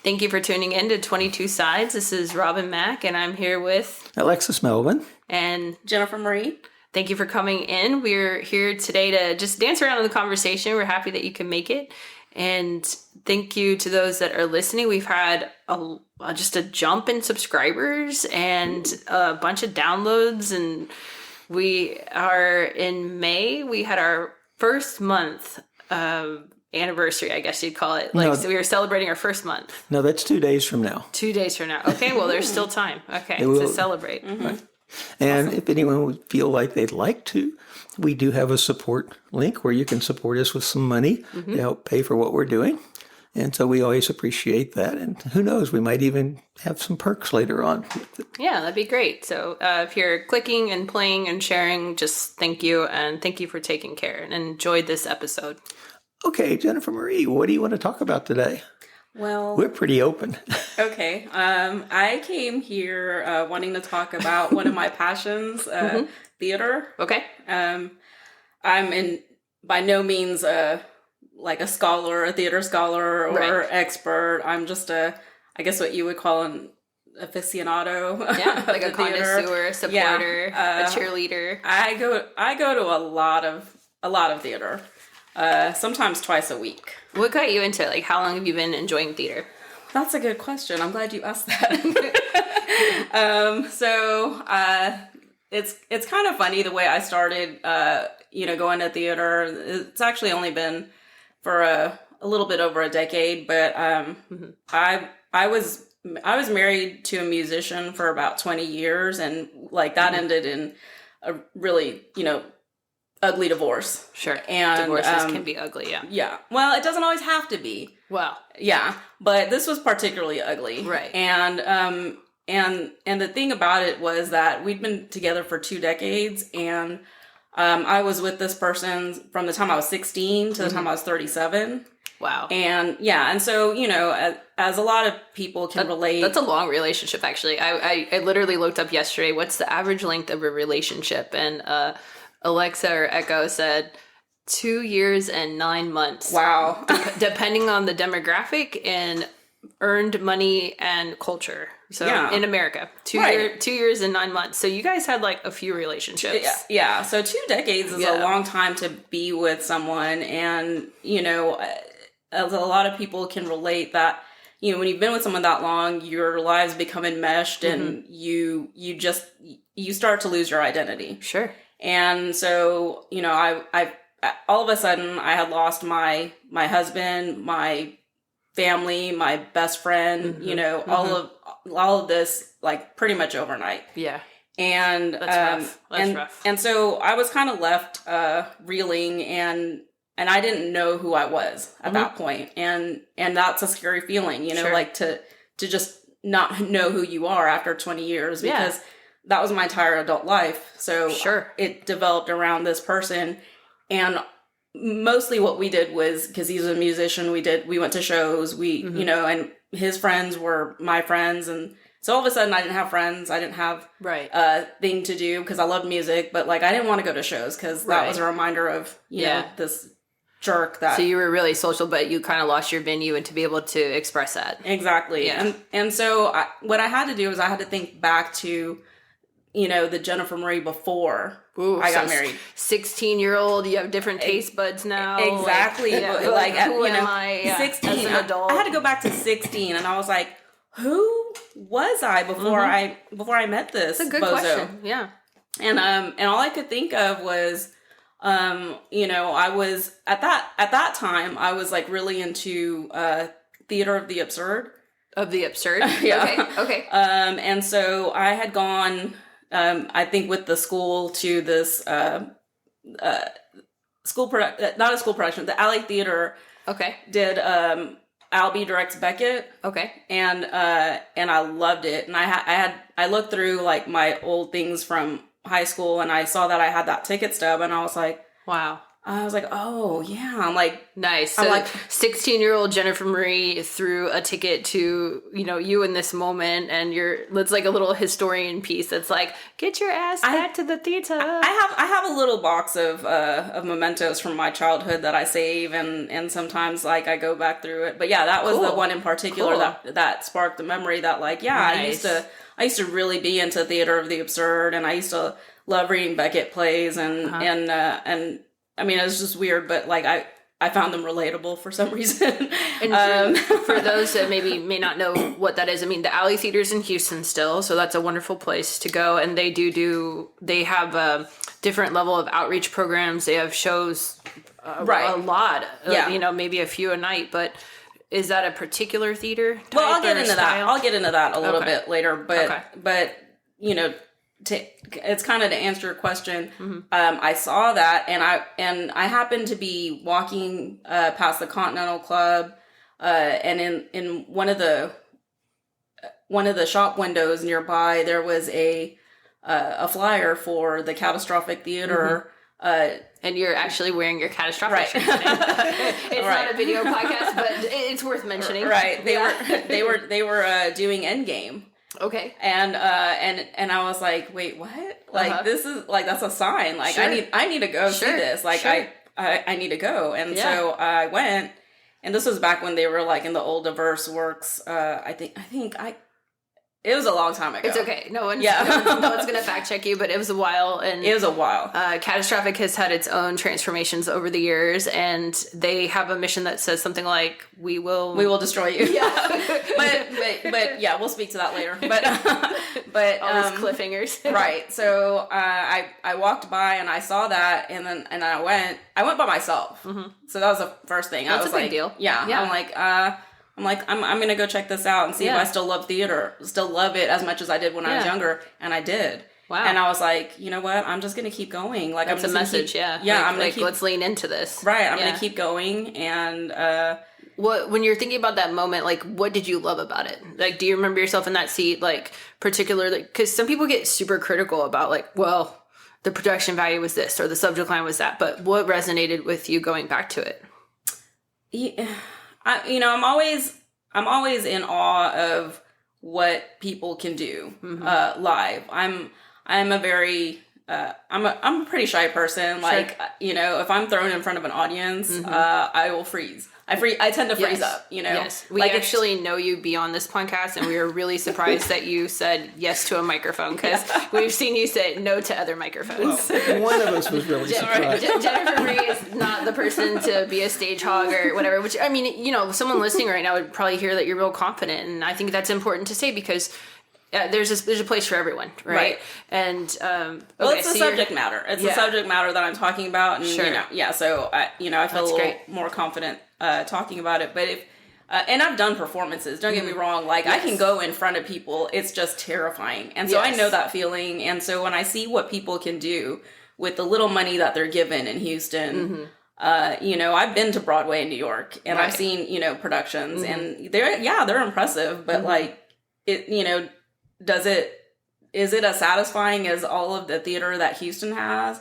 Thank you for tuning in to 22 Sides. This is Robin Mack, and I'm here with Alexis Melvin and Jennifer Marie. Thank you for coming in. We're here today to just dance around in the conversation. We're happy that you can make it. And thank you to those that are listening. We've had just a jump in subscribers and a bunch of downloads. And we are in May. We had our first month anniversary, I guess you'd call it. So we were celebrating our first month. No, that's 2 days from now. 2 days from now. Okay, well, there's still time. Okay, to celebrate. Mm-hmm. Right. And awesome. If anyone would feel like they'd like to, we do have a support link where you can support us with some money to help pay for what we're doing. And so we always appreciate that. And who knows, we might even have some perks later on. Yeah, that'd be great. So if you're clicking and playing and sharing, just thank you. And thank you for taking care and enjoyed this episode. Okay, Jennifer Marie, what do you want to talk about today? Well, we're pretty open. Okay. I came here wanting to talk about one of my passions, theater. Okay. I'm by no means like a scholar, a theater scholar or expert. I'm just I guess what you would call an aficionado. Yeah, like a connoisseur, a supporter, a cheerleader. I go to a lot of theater. Sometimes twice a week. What got you into it? Like, how long have you been enjoying theater? That's a good question. I'm glad you asked that. It's kind of funny the way I started, going to theater. It's actually only been for a little bit over a decade, but I was married to a musician for about 20 years, and like that ended in a really, ugly divorce. Sure. And divorces can be ugly, yeah. Yeah. Well, it doesn't always have to be. Well. Yeah. But this was particularly ugly. Right. And the thing about it was that we'd been together for 2 decades, and I was with this person from the time I was 16 to the time I was 37. Wow. And yeah, and so, as a lot of people can relate. That's a long relationship, actually. I literally looked up yesterday, what's the average length of a relationship? And Alexa or Echo said 2 years and 9 months. Wow. Depending on the demographic and earned money and culture. So in America, 2 years and 9 months. So you guys had like a few relationships. Yeah. So 2 decades is a long time to be with someone. And, as a lot of people can relate that, when you've been with someone that long, your lives become enmeshed and you start to lose your identity. Sure. And so, I all of a sudden I had lost my husband, my family, my best friend, all of this like pretty much overnight. Yeah. And that's rough. And so I was kind of left reeling, and I didn't know who I was at that point. And that's a scary feeling, Sure. like to just not know who you are after 20 years, because that was my entire adult life. So it developed around this person. And mostly what we did was, because he's a musician, we went to shows, and his friends were my friends. And so all of a sudden I didn't have friends. I didn't have a thing to do because I loved music, but like I didn't want to go to shows because that was a reminder of, this jerk that. So you were really social, but you kind of lost your venue and to be able to express that. Exactly. Yeah. And so what I had to do is I had to think back to, the Jennifer Marie before I got married. 16-year-old, you have different taste buds now. Exactly. Who am I? 16. As an adult. I had to go back to 16, and I was like, who was I before I met this? That's a good bozo? question. Yeah. And all I could think of was, I was at that time I was like really into theater of the absurd. Of the absurd. Yeah. Okay. And so I had gone, I think with the school to this not a school production, the Alley Theater. Okay. Did Albee directs Beckett. Okay. And I loved it. And I looked through like my old things from high school, and I saw that I had that ticket stub, and I was like, wow, I was like, oh yeah. I'm like, nice. So I'm like 16-year-old Jennifer Marie threw a ticket to, you in this moment, and it's like a little historian piece that's like, get your ass back to the theater. I have a little box of mementos from my childhood that I save, and sometimes like I go back through it. But yeah, that was the one in particular that sparked the memory that like, yeah, nice. I used to really be into theater of the absurd, and I used to love reading Beckett plays, and I mean, it was just weird, but like I found them relatable for some reason. And for those that maybe may not know what that is, I mean, the Alley Theater's in Houston still, so that's a wonderful place to go. And they they have a different level of outreach programs. They have shows, a lot, maybe a few a night, but is that a particular theater type? Well, I'll get into style? that. I'll get into that a little bit later, but it's kind of to answer your question. I saw that, and I happened to be walking past the Continental Club, and in one of the shop windows nearby, there was a flyer for the Catastrophic Theater. And you're actually wearing your Catastrophic shirt today. It's not a video podcast, but it's worth mentioning. Right. They were doing Endgame. Okay. And I was like, wait, what? Like this is like, that's a sign. Like I need to go see this. Like I need to go. And so I went, and this was back when they were like in the old diverse works. It was a long time ago. It's okay. No one's going to fact check you, but it was a while. And it was a while. Catastrophic has had its own transformations over the years, and they have a mission that says something like, we will destroy you. Yeah. but yeah, we'll speak to that later. But all these cliffhangers. Right. So I walked by and I saw that, and I went by myself. So that was the first thing. That's I was a big like, deal. Yeah. I'm gonna go check this out and see if I still love theater, still love it as much as I did when I was younger, and I did. Wow. And I was like, you know what? I'm just gonna keep going. Like, that's I'm a message. Yeah. I'm gonna let's lean into this. Right. I'm gonna keep going. And when you're thinking about that moment, like, what did you love about it? Like, do you remember yourself in that seat, like, particularly? Because some people get super critical about, like, well, the production value was this or the subject line was that, but what resonated with you going back to it? Yeah, I'm always in awe of what people can do live. I'm a very I'm a pretty shy person. Like, if I'm thrown in front of an audience, I will freeze. I tend to freeze up, Yes. We actually know you beyond this podcast, and we are really surprised that you said yes to a microphone, because we've seen you say no to other microphones. Well, one of us was really surprised. Jennifer Marie is not the person to be a stage hog or whatever, which, I mean, someone listening right now would probably hear that you're real confident, and I think that's important to say, because there's a place for everyone, right? And it's the subject matter. It's the subject matter that I'm talking about, and so I feel a little more confident talking about it. But if and I've done performances. Don't get me wrong. Like, I can go in front of people. It's just terrifying, and so I know that feeling. And so when I see what people can do with the little money that they're given in Houston. I've been to Broadway in New York, and I've seen productions, and they're impressive. But like it, is it as satisfying as all of the theater that Houston has?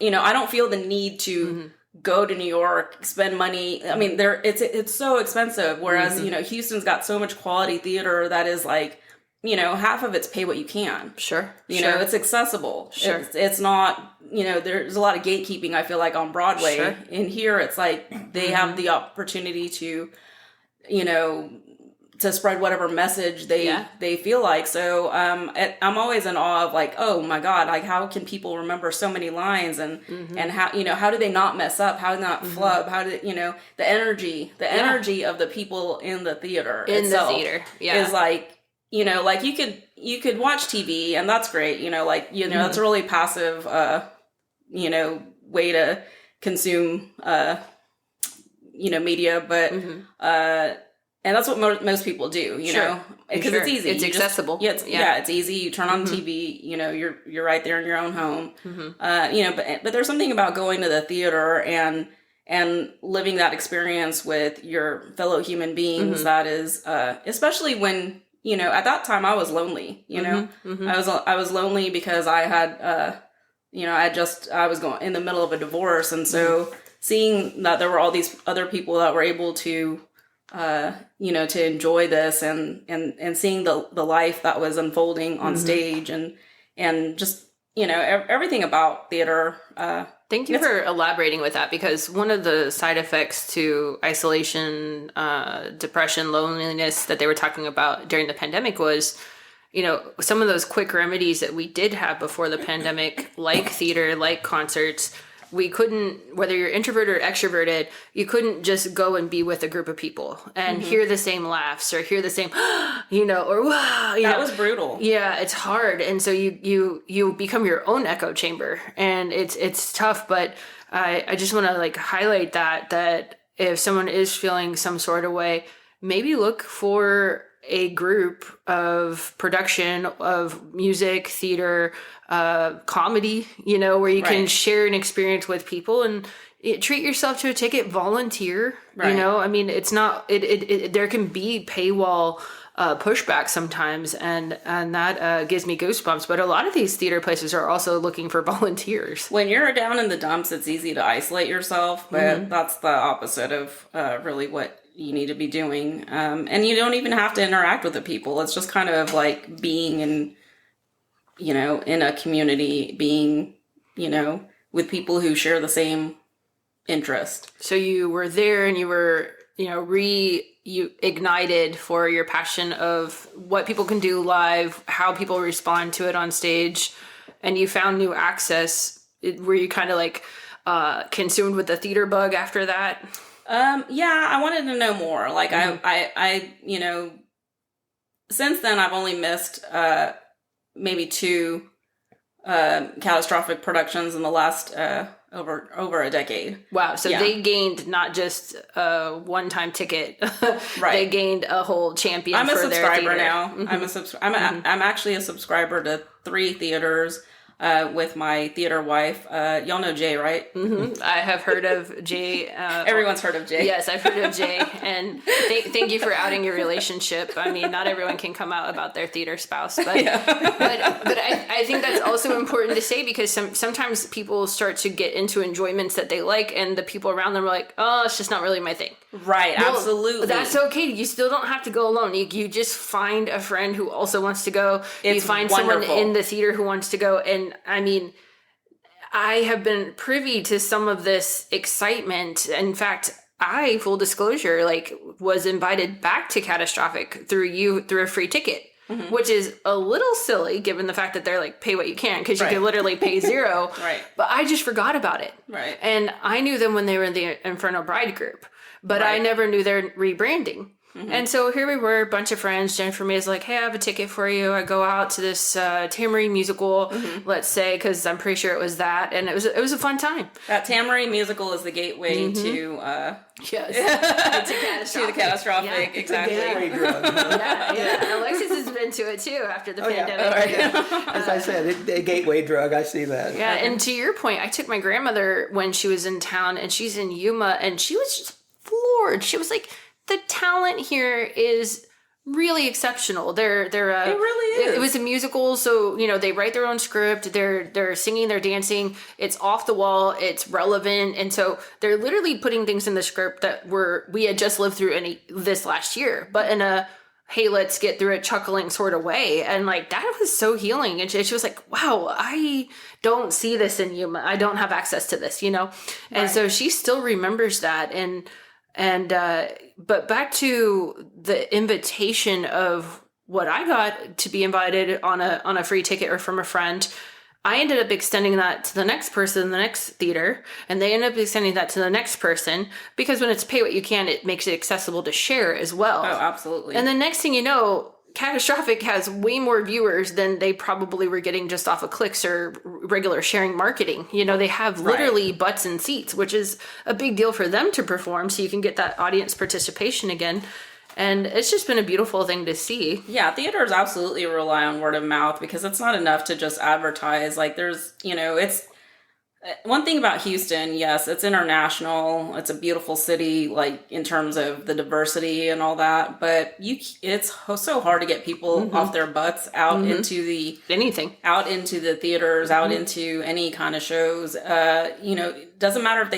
I don't feel the need to go to New York, spend money. I mean, it's so expensive. Whereas, Houston's got so much quality theater that is like, half of it's pay what you can. Sure. It's accessible. Sure. It's not, there's a lot of gatekeeping, I feel like, on Broadway. Sure. In here, it's like they have the opportunity to, to spread whatever message they feel like. So I'm always in awe of like, oh my God, like, how can people remember so many lines, and how do they not mess up? How do they not flub? How do the energy of the people in the theater itself is like, like you could watch TV, and that's great. That's a really passive way to consume media, but and that's what most people do, know, because it's easy. It's accessible. It's easy. You turn on TV, you're right there in your own home. But there's something about going to the theater and living that experience with your fellow human beings that is, especially when, at that time I was lonely, I was lonely because I had, I was going in the middle of a divorce. And so seeing that there were all these other people that were able to, to enjoy this and seeing the life that was unfolding on stage and just, everything about theater. Thank you for elaborating with that, because one of the side effects to isolation, depression, loneliness that they were talking about during the pandemic was, some of those quick remedies that we did have before the pandemic, like theater, like concerts. We couldn't, whether you're introverted or extroverted, you couldn't just go and be with a group of people and hear the same laughs or hear the same, or wow. That was brutal. Yeah, it's hard. And so you become your own echo chamber, and it's tough. But I just want to highlight that if someone is feeling some sort of way, maybe look for a group of production of music, theater, comedy, where you can share an experience with people and treat yourself to a ticket, volunteer, it's not, there can be paywall pushback sometimes, and that gives me goosebumps. But a lot of these theater places are also looking for volunteers. When you're down in the dumps, it's easy to isolate yourself, but that's the opposite of really what you need to be doing. And you don't even have to interact with the people. It's just kind of like being in a community, being, with people who share the same interest. So you were there and you were, you ignited for your passion of what people can do live, how people respond to it on stage, and you found new access. Were you kind of consumed with the theater bug after that? Yeah, I wanted to know more. I since then I've only missed, maybe 2, catastrophic productions in the last, over a decade. Wow. So they gained not just a one-time ticket. Right. They gained a whole champion. I'm a for subscriber their now. Mm-hmm. I'm actually a subscriber to 3 theaters. With my theater wife. Y'all know Jay, right? Mm-hmm. I have heard of Jay. Everyone's heard of Jay. Yes, I've heard of Jay. And thank you for outing your relationship. I mean, not everyone can come out about their theater spouse. But but I think that's also important to say, because sometimes people start to get into enjoyments that they like, and the people around them are like, oh, it's just not really my thing. Right, well, absolutely. That's okay. You still don't have to go alone. You just find a friend who also wants to go. You find wonderful. Someone in the theater who wants to go. And I mean, I have been privy to some of this excitement. In fact, I, full disclosure, was invited back to Catastrophic through a free ticket, which is a little silly given the fact that they're pay what you can, because you can literally pay $0. Right. But I just forgot about it. Right. And I knew them when they were in the Inferno Bride group, but I never knew their rebranding. And so here we were, a bunch of friends. Jennifer May is like, hey, I have a ticket for you. I go out to this Tamarine musical, let's say, because I'm pretty sure it was that. And it was a fun time. That Tamarine musical is the gateway to... yes. to the Catastrophic, exactly. Yeah. Alexis has been to it too after the pandemic. Yeah. As I said, a gateway drug. I see that. Yeah, and to your point, I took my grandmother when she was in town, and she's in Yuma, and she was just floored. She was like, the talent here is really exceptional. They're it really is. It was a musical, so they write their own script. They're singing, they're dancing. It's off the wall. It's relevant, and so they're literally putting things in the script that we had just lived through this last year, but in a hey, let's get through it chuckling sort of way. And that was so healing. And she was like, wow, I don't see this in you. I don't have access to this, And so she still remembers that. But back to the invitation of what I got to be invited on a free ticket or from a friend, I ended up extending that to the next person in the next theater, and they ended up extending that to the next person, because when it's pay what you can, it makes it accessible to share as well. Oh, absolutely. And the next thing you know, Catastrophic has way more viewers than they probably were getting just off of clicks or regular sharing marketing. They have literally butts and seats, which is a big deal for them to perform, so you can get that audience participation again. And it's just been a beautiful thing to see. Yeah, theaters absolutely rely on word of mouth, because it's not enough to just advertise. There's, it's One thing about Houston, yes, it's international. It's a beautiful city, like in terms of the diversity and all that. But it's so hard to get people off their butts out into the out into the theaters, out into any kind of shows. It doesn't matter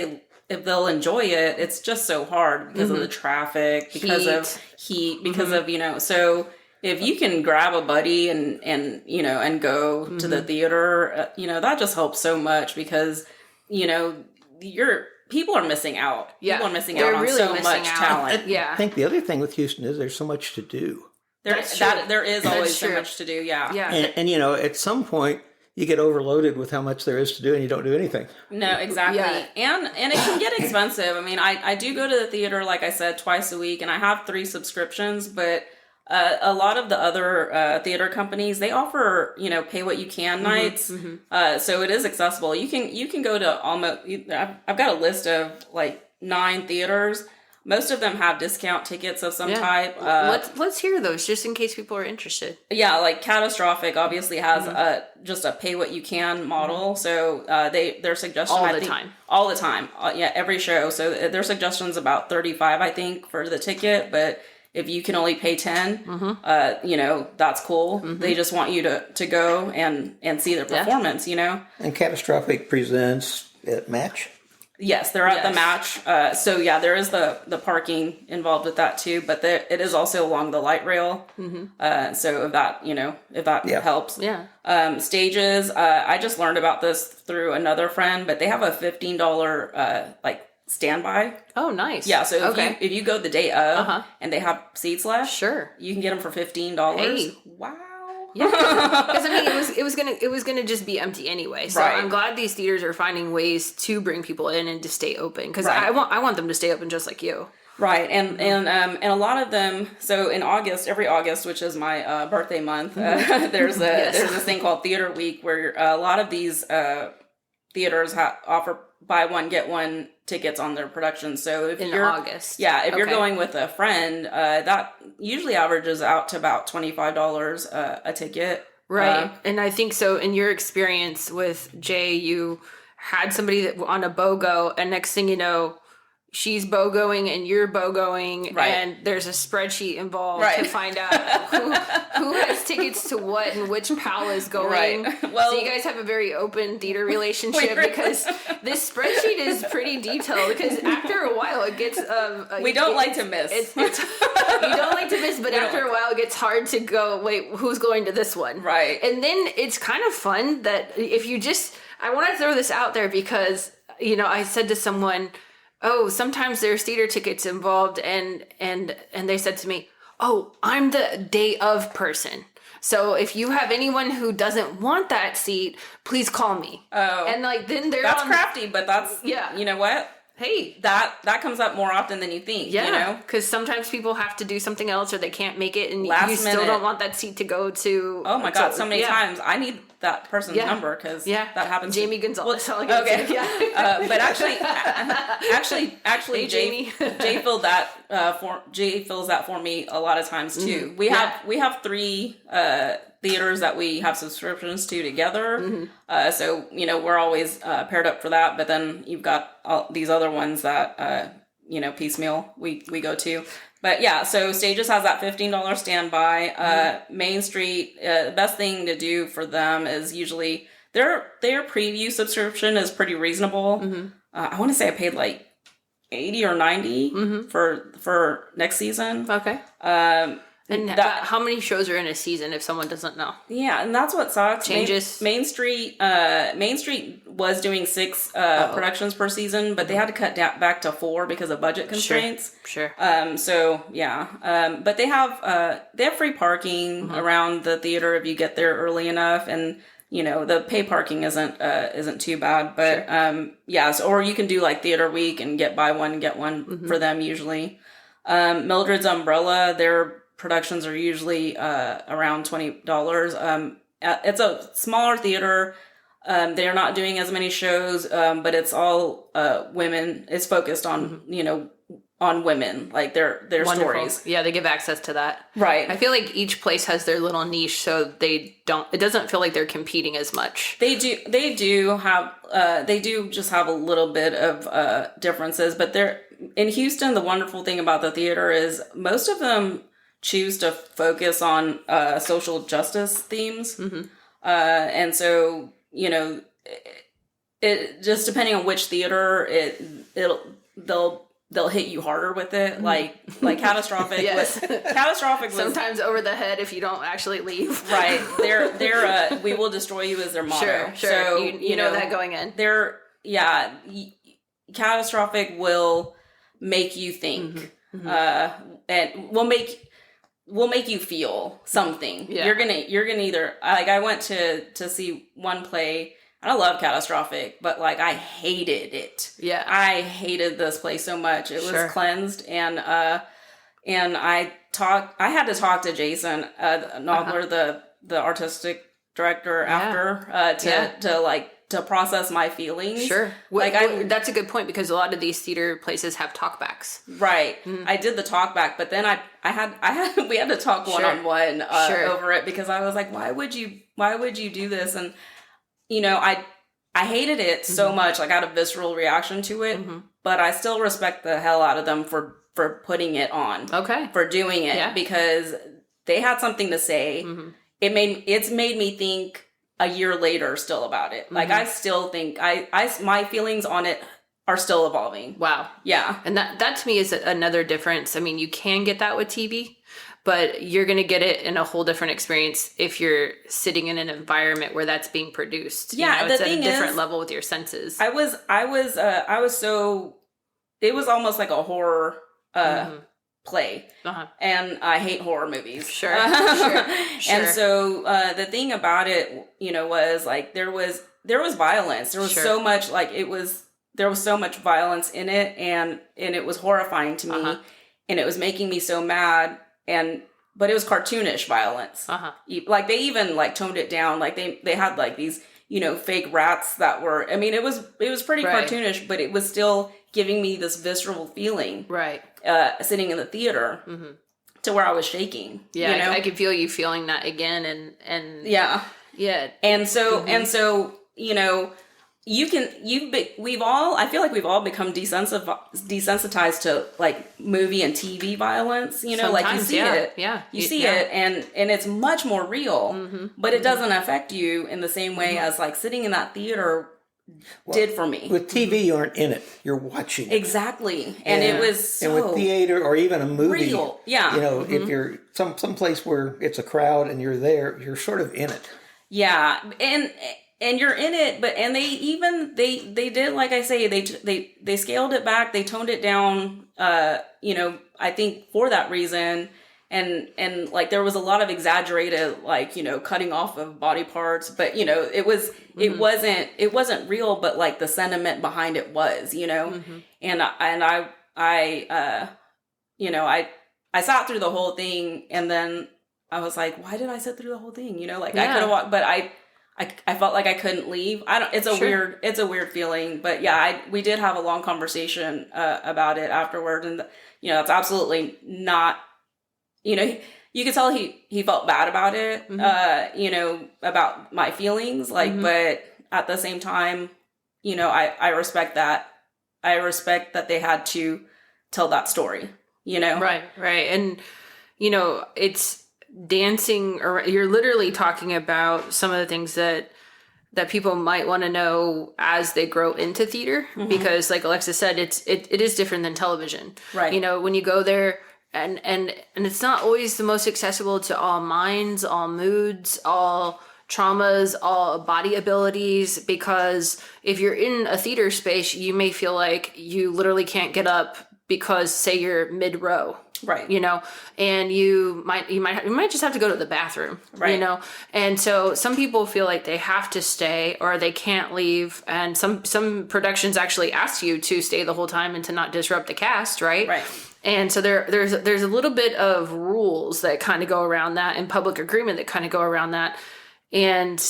if they'll enjoy it. It's just so hard because of the traffic, because of heat, because of So if you can grab a buddy and go to the theater, that just helps so much because, people are missing out. Yeah. People are missing out on so much talent. I think the other thing with Houston is there's so much to do. There is always so much to do. Yeah. Yeah. And at some point you get overloaded with how much there is to do and you don't do anything. No, exactly. Yeah. And it can get expensive. I mean, I do go to the theater, like I said, twice a week, and I have 3 subscriptions, but a lot of the other theater companies, they offer pay what you can nights, so it is accessible. You can go to almost. I've got a list of like 9 theaters. Most of them have discount tickets of some type. Let's hear those just in case people are interested. Yeah, like Catastrophic obviously has just a pay what you can model. So their suggestion all the time. Every show. So their suggestion's about $35, I think, for the ticket, but if you can only pay $10, that's cool. They just want you to go and see their performance, And Catastrophic presents at Match. Yes, they're at the Match. So there is the parking involved with that too, but it is also along the light rail. So if that helps. Yeah. Stages. I just learned about this through another friend, but they have a $15 standby. Oh, nice. Yeah, so if you go the day of and they have seats left, sure, you can get them for $15. Hey. Wow. Yeah, because I mean, it was gonna just be empty anyway. So I'm glad these theaters are finding ways to bring people in and to stay open because I want them to stay open just like you. Right, and a lot of them. So in August, every August, which is my birthday month, there's this thing called Theater Week where a lot of these theaters offer buy one get one tickets on their productions. So if you're August, if you're going with a friend, that usually averages out to about $25 a ticket. Right, and I think so. In your experience with Jay, you had somebody that on a BOGO, and next thing you know, she's BOGOing and you're BOGOing, and there's a spreadsheet involved to find out who has tickets to what and which pal is going. Right. Well, so you guys have a very open theater relationship because this spreadsheet is pretty detailed. Because after a while, it gets we don't like to miss. You don't like to miss, but after a while, it gets hard to go. Wait, who's going to this one? Right. And then it's kind of fun that if you just, I want to throw this out there because I said to someone, oh, sometimes there's theater tickets involved, and they said to me, oh, I'm the day of person. So if you have anyone who doesn't want that seat, please call me. Oh. And then that's crafty, but that's, you know what? Hey, that comes up more often than you think, because sometimes people have to do something else or they can't make it, and Last you still minute. don't want that seat to go to. Oh my God, so many times. I need that person's number because that happens. Jamie Gonzalez. Okay. But actually, hey, Jay filled that Jay fills that for me a lot of times too. We have 3 theaters that we have subscriptions to together. So we're always paired up for that. But then you've got all these other ones that piecemeal we go to. But so Stages has that $15 standby. Main Street, the best thing to do for them is usually their preview subscription is pretty reasonable. I want to say I paid like $80 or $90 for next season. Okay. And how many shows are in a season if someone doesn't know? Yeah, and that's what sucks. Changes. Main Street was doing 6 productions per season, but they had to cut down back to 4 because of budget constraints. Sure. But they have free parking around the theater if you get there early enough, and the pay parking isn't too bad. But or you can do like Theater Week and buy one get one for them usually. Mildred's Umbrella, their productions are usually around $20. It's a smaller theater. They're not doing as many shows, but it's all women. It's focused on women, like their stories. Yeah, they give access to that. Right. I feel like each place has their little niche, so it doesn't feel like they're competing as much. They do just have a little bit of differences, but in Houston, the wonderful thing about the theater is most of them choose to focus on social justice themes. And so, it just depending on which theater, they'll hit you harder with it, like catastrophic. Yes. Catastrophic was sometimes over the head if you don't actually leave. Right. They're we will destroy you is their motto. Sure. So you know that going in. Catastrophic will make you think, and will make you feel something. Yeah. You're gonna either I went to see one play. I love Catastrophic, but like I hated it. Yeah, I hated this play so much. It was cleansed, and I had to talk to Jason Nogler, the artistic director, after to process my feelings. Sure, that's a good point because a lot of these theater places have talkbacks. Right, I did the talkback, but then we had to talk one-on-one over it because I was like, why would you do this? And I hated it so much, like I had a visceral reaction to it, but I still respect the hell out of them for putting it on. Okay. For doing it because they had something to say. It's made me think a year later still about it. Like I still think my feelings on it are still evolving. Wow. Yeah. And that to me is another difference. I mean, you can get that with TV, but you're going to get it in a whole different experience if you're sitting in an environment where that's being produced. Yeah, it's at a different level with your senses. I was so, it was almost like a horror play. And I hate horror movies. Sure. And so the thing about it, was like there was violence. There was so much there was so much violence in it, and it was horrifying to me, and it was making me so mad. But it was cartoonish violence. Like they even like toned it down. Like they had like these, fake rats that were, I mean, it was pretty cartoonish, but it was still giving me this visceral feeling. Right. Sitting in the theater to where I was shaking. Yeah. I could feel you feeling that again. And yeah. Yeah. And so, I feel like we've all become desensitized to like movie and TV violence, Sometimes, like you see it. Yeah. You see it and it's much more real, but it doesn't affect you in the same way as like sitting in that theater did for me. With TV, you aren't in it. You're watching it. Exactly. And it was so and with theater or even a movie, real. Yeah. If you're some place where it's a crowd and you're there, you're sort of in it. Yeah. And you're in it, and they did, like I say, they scaled it back, they toned it down, I think for that reason. And like there was a lot of exaggerated, like, cutting off of body parts, but it wasn't real, but like the sentiment behind it was, and I sat through the whole thing, and then I was like, why did I sit through the whole thing? I could have walked, but I felt like I couldn't leave. It's a weird feeling, but yeah, we did have a long conversation about it afterward, and that's absolutely not. You could tell he felt bad about it. About my feelings, like, but at the same time, I respect that. I respect that they had to tell that story. Right, and it's dancing, or you're literally talking about some of the things that people might want to know as they grow into theater, because like Alexa said, it is different than television. Right. When you go there and it's not always the most accessible to all minds, all moods, all traumas, all body abilities, because if you're in a theater space, you may feel like you literally can't get up because say you're mid row. Right. And you might just have to go to the bathroom, right. And so some people feel like they have to stay or they can't leave. And some productions actually ask you to stay the whole time and to not disrupt the cast. Right. Right. And so there's a little bit of rules that kind of go around that and public agreement that kind of go around that. And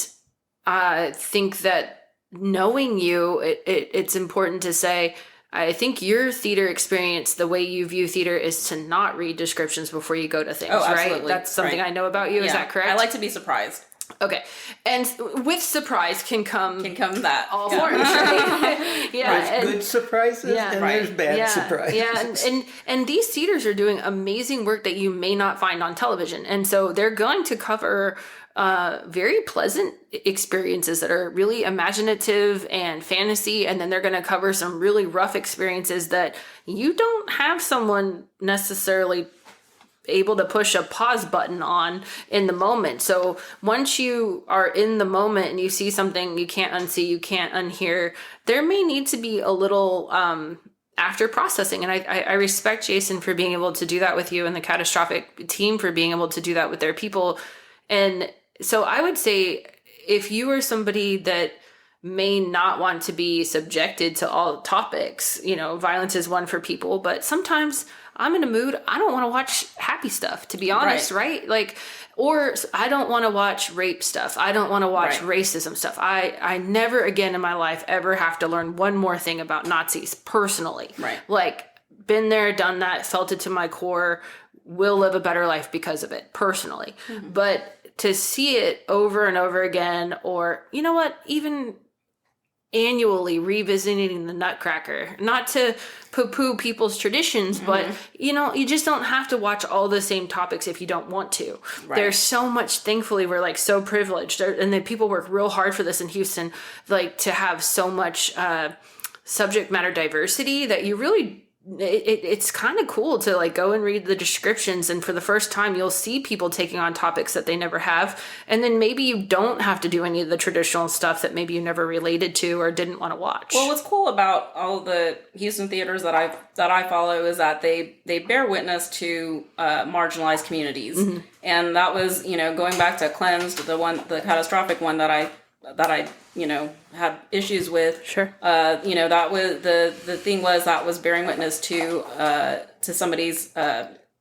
I think that knowing it's important to say, I think your theater experience, the way you view theater, is to not read descriptions before you go to things, right? That's something I know about you. Yeah. Is that correct? I like to be surprised. Okay. And with surprise can come that. All forms, right? There's good surprises and there's bad surprises. Yeah, and these theaters are doing amazing work that you may not find on television. And so they're going to cover very pleasant experiences that are really imaginative and fantasy, and then they're going to cover some really rough experiences that you don't have someone necessarily able to push a pause button on in the moment. So once you are in the moment and you see something you can't unsee, you can't unhear, there may need to be a little after processing. And I respect Jason for being able to do that with you, and the Catastrophic team for being able to do that with their people. And so I would say, if you are somebody that may not want to be subjected to all topics, violence is one for people, but sometimes I'm in a mood, I don't want to watch happy stuff, to be honest, right? Like, or I don't want to watch rape stuff. I don't want to watch racism stuff. I never again in my life ever have to learn one more thing about Nazis personally. Right. Like, been there, done that, felt it to my core, will live a better life because of it personally. Mm-hmm. But to see it over and over again, or, you know what, even annually revisiting the Nutcracker, not to poo-poo people's traditions, but you just don't have to watch all the same topics if you don't want to. There's so much, thankfully we're like so privileged, and the people work real hard for this in Houston, like to have so much subject matter diversity that you really it's kind of cool to like go and read the descriptions, and for the first time you'll see people taking on topics that they never have, and then maybe you don't have to do any of the traditional stuff that maybe you never related to or didn't want to watch. Well, what's cool about all the Houston theaters that I follow is that they bear witness to marginalized communities, and that was going back to Cleansed, the Catastrophic one that I had issues with. Sure. That was the thing was that was bearing witness to somebody's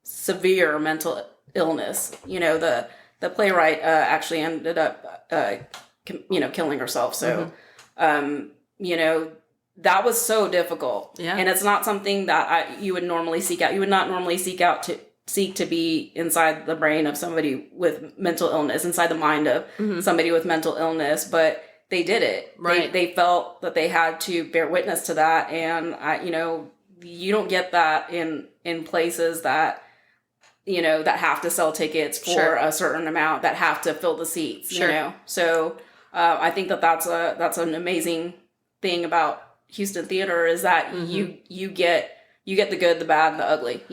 severe mental illness. The playwright actually ended up killing herself. So that was so difficult. Yeah. And it's not something that you would normally seek out. You would not normally seek to be inside the brain of somebody with mental illness, inside the mind of somebody with mental illness, but they did it. Right. They felt that they had to bear witness to that. And you don't get that in places that, that have to sell tickets for a certain amount, that have to fill the seats, So I think that's an amazing thing about Houston theater, is that you get the good, the bad, and the ugly,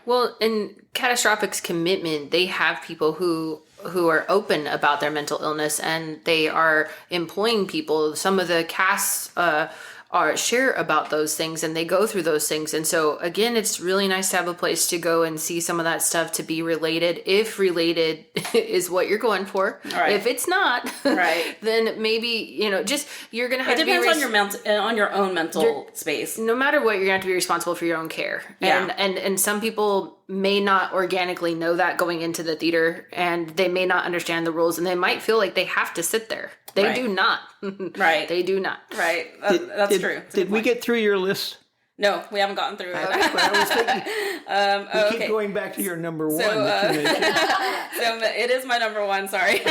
Well, in Catastrophic's commitment, they have people who are open about their mental illness, and they are employing people. Some of the casts share about those things, and they go through those things. And so, again, it's really nice to have a place to go and see some of that stuff, to be related. If related is what you're going for. Right. If it's not, then maybe, just you're going to have to be... It depends on your own mental space. No matter what, you're going to have to be responsible for your own care. Yeah. And some people may not organically know that going into the theater, and they may not understand the rules, and they might feel like they have to sit there. They do not. Right. They do not. Right. That's true. Did we get through your list? No, we haven't gotten through it. That's what I was thinking. We keep going back to your number one. That you mentioned. So it is my number one. Sorry.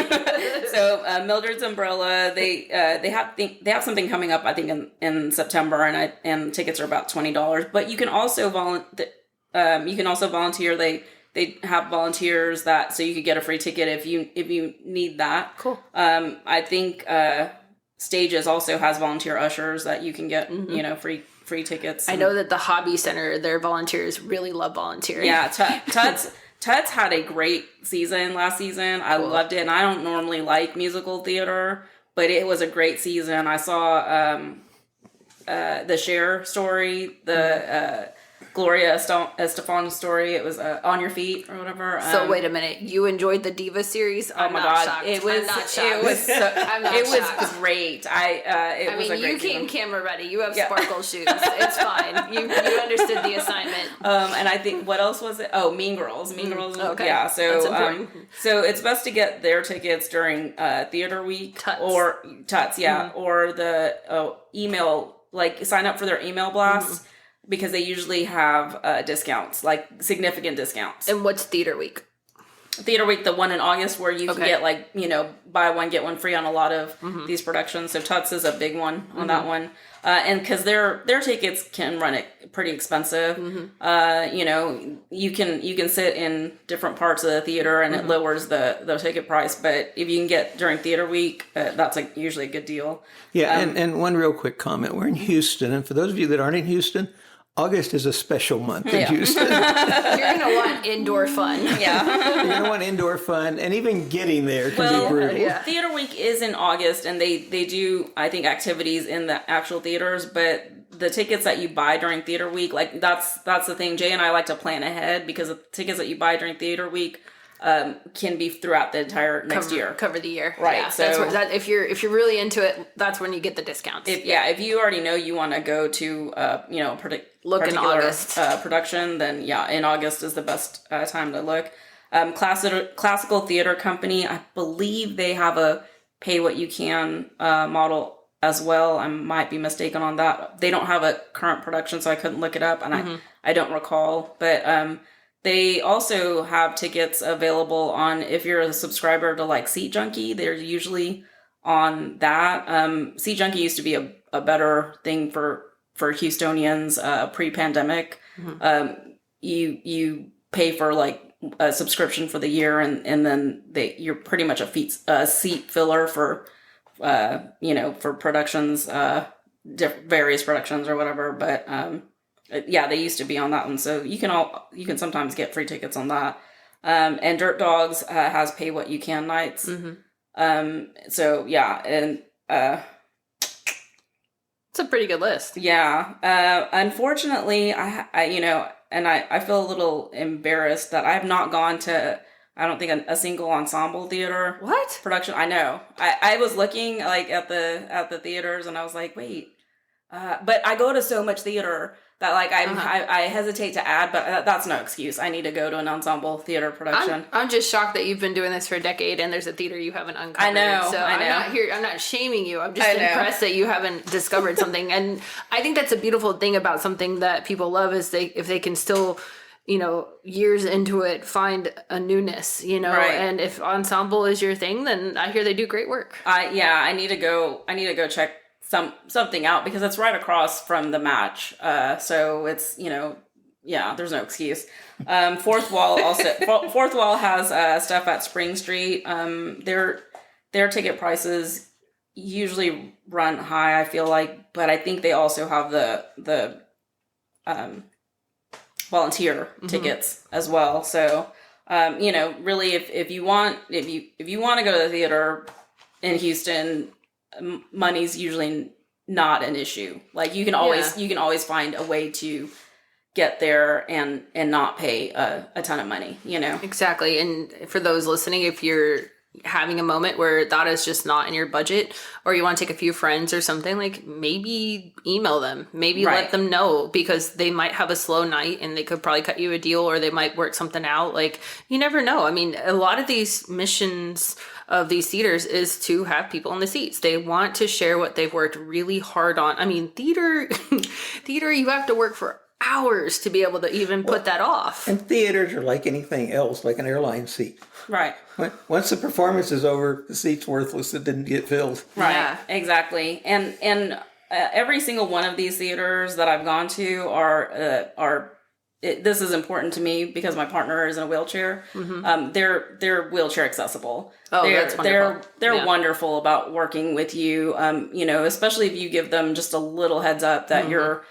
So Mildred's Umbrella. They have something coming up, I think in September, and tickets are about $20. But you can also volunteer. They have volunteers so you could get a free ticket if you need that. Cool. I think Stages also has volunteer ushers that you can get free tickets. I know that the Hobby Center, their volunteers really love volunteering. Yeah, Tuts had a great season last season. I loved it, and I don't normally like musical theater, but it was a great season. I saw the Cher story, the Gloria Estefan story. It was On Your Feet or whatever. So wait a minute, you enjoyed the Diva series? Oh my God, shocked. It was great. You came camera ready. You have sparkle shoes. It's fine. You understood the assignment. And I think, what else was it? Oh, Mean Girls. Mean Girls. Okay. Yeah. So so it's best to get their tickets during theater week. Tuts. Or Tuts. Yeah. Or the email. Like, sign up for their email blasts. because they usually have discounts, like significant discounts. And what's Theater Week? Theater Week, the one in August where you can get like, buy one, get one free on a lot of these productions. So Tuts is a big one on that one. And because their tickets can run it pretty expensive. You can sit in different parts of the theater and it lowers the ticket price. But if you can get during Theater Week, that's usually a good deal. Yeah, and one real quick comment. We're in Houston, and for those of you that aren't in Houston, August is a special month in Houston. You're going to want indoor fun. Yeah. You're going to want indoor fun, and even getting there can be brutal. Yeah. Theater Week is in August, and they do, I think, activities in the actual theaters, but the tickets that you buy during Theater Week, like, that's the thing. Jay and I like to plan ahead, because the tickets that you buy during Theater Week can be throughout the entire next year. Cover the year. Right. Yeah, so if you're really into it, that's when you get the discounts. If you already know you want to go to look in August production, then in August is the best time to look. Classical Theater Company, I believe they have a pay what you can model as well. I might be mistaken on that. They don't have a current production, so I couldn't look it up, and I don't recall. But they also have tickets available on, if you're a subscriber to like Seat Junkie, they're usually on that. Seat Junkie used to be a better thing for Houstonians pre-pandemic. You pay for like a subscription for the year, and then you're pretty much a seat filler for for productions, various productions or whatever. But they used to be on that one, so you can sometimes get free tickets on that. And Dirt Dogs has pay what you can nights. It's a pretty good list. Yeah. Unfortunately, I feel a little embarrassed that I have not gone to, I don't think, a single ensemble theater production. I know. I was looking like at the theaters, and I was like, wait. But I go to so much theater that like I hesitate to add, but that's no excuse. I need to go to an ensemble theater production. I'm just shocked that you've been doing this for a decade and there's a theater you haven't uncovered. I know. So I'm not shaming you. I'm just impressed that you haven't discovered something. And I think that's a beautiful thing about something that people love, is if they can still, years into it, find a newness, Right. And if ensemble is your thing, then I hear they do great work. I need to go check something out, because it's right across from the match. So it's, there's no excuse. Fourth Wall has stuff at Spring Street. Their ticket prices usually run high, I feel like, but I think they also have the volunteer tickets as well. So really, if you want to go to the theater in Houston, money's usually not an issue. Like you can always find a way to get there and not pay a ton of money, Exactly. And for those listening, if you're having a moment where that is just not in your budget, or you want to take a few friends or something, like maybe email them, let them know, because they might have a slow night and they could probably cut you a deal, or they might work something out. Like, you never know. I mean, a lot of these missions of these theaters is to have people in the seats. They want to share what they've worked really hard on. I mean, theater, you have to work for hours to be able to even put that off. And theaters are like anything else, like an airline seat. Right. Once the performance is over, the seat's worthless. It didn't get filled. Right. Yeah. Exactly. And every single one of these theaters that I've gone to are this is important to me because my partner is in a wheelchair. They're wheelchair accessible. Oh, that's wonderful. They're wonderful about working with you. Especially if you give them just a little heads up that you're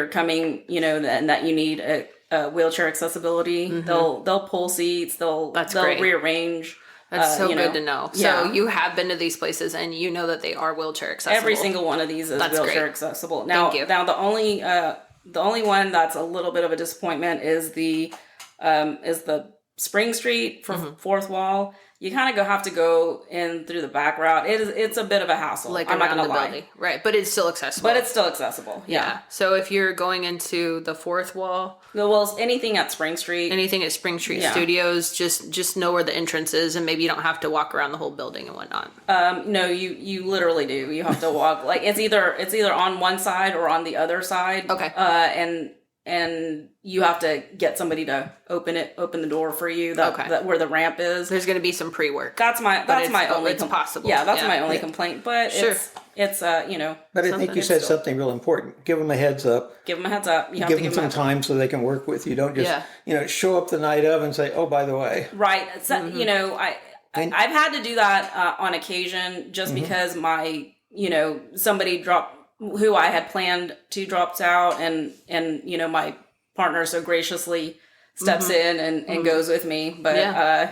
coming, and that you need a wheelchair accessibility. They'll pull seats. They'll rearrange. That's so good to know. So you have been to these places and you know that they are wheelchair accessible. Every single one of these is wheelchair accessible. Now the only one that's a little bit of a disappointment is the Spring Street for Fourth Wall, you kind of have to go in through the back route. It's a bit of a hassle. Like I'm not going to lie. building. Right, but it's still accessible. Yeah. So if you're going into the Fourth Wall, well, anything at Spring Street Studios, just know where the entrance is, and maybe you don't have to walk around the whole building and whatnot. No, you literally do. You have to walk. Like it's either on one side or on the other side. Okay. And you have to get somebody to open the door for you. That where the ramp is. There's going to be some pre-work. That's my only. It's possible. Yeah, that's my only complaint. But sure. it's But I think you said something real important. Give them a heads up. Give them a heads up. You have give to them some time so they can work with you. Don't just show up the night of and say, oh, by the way. Right. So, I've had to do that on occasion just because my somebody dropped. Who I had planned to drops out, and my partner so graciously steps in and goes with me. But I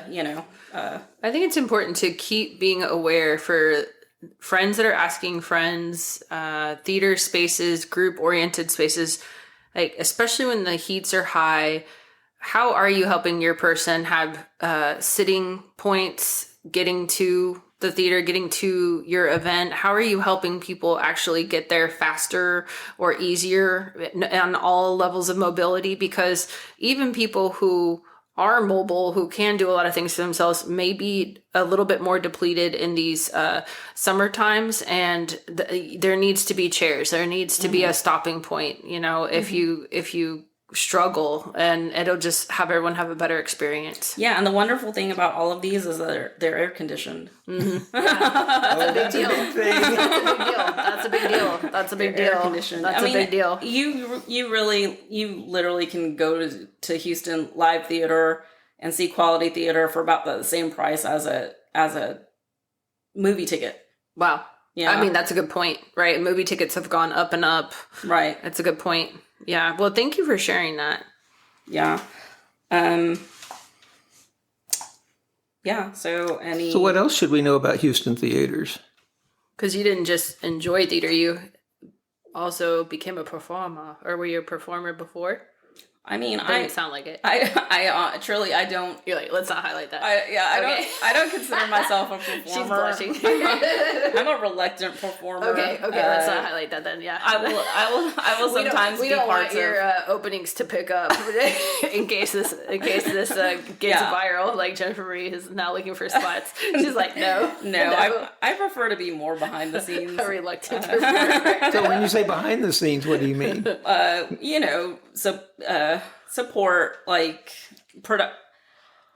think it's important to keep being aware for friends that are asking friends, theater spaces, group oriented spaces, like especially when the heats are high. How are you helping your person have sitting points, getting to the theater, getting to your event? How are you helping people actually get there faster or easier on all levels of mobility? Because even people who are mobile, who can do a lot of things for themselves, may be a little bit more depleted in these summer times, and there needs to be chairs. There needs to be a stopping point, if you struggle, and it'll just have everyone have a better experience. Yeah, and the wonderful thing about all of these is that they're air conditioned. That's a big deal. That's a big deal. That's a big deal. Air conditioned. That's a big deal. You literally can go to Houston Live Theater and see quality theater for about the same price as a movie ticket. Wow. Yeah. I mean, that's a good point, right? Movie tickets have gone up and up. Right. That's a good point. Yeah. Well, thank you for sharing that. Yeah. Yeah. So what else should we know about Houston theaters? Because you didn't just enjoy theater, you also became a performer. Or were you a performer before? I mean, it doesn't sound like it. I truly, I don't. You're like, let's not highlight that. I don't consider myself a performer. She's blushing. I'm a reluctant performer. Okay, let's not highlight that then. Yeah, I will sometimes we don't want your openings to pick up in case this gets viral. Like Jennifer Marie is now looking for spots. She's like, no. I prefer to be more behind the scenes. A reluctant performer. So when you say behind the scenes, what do you mean? Support, like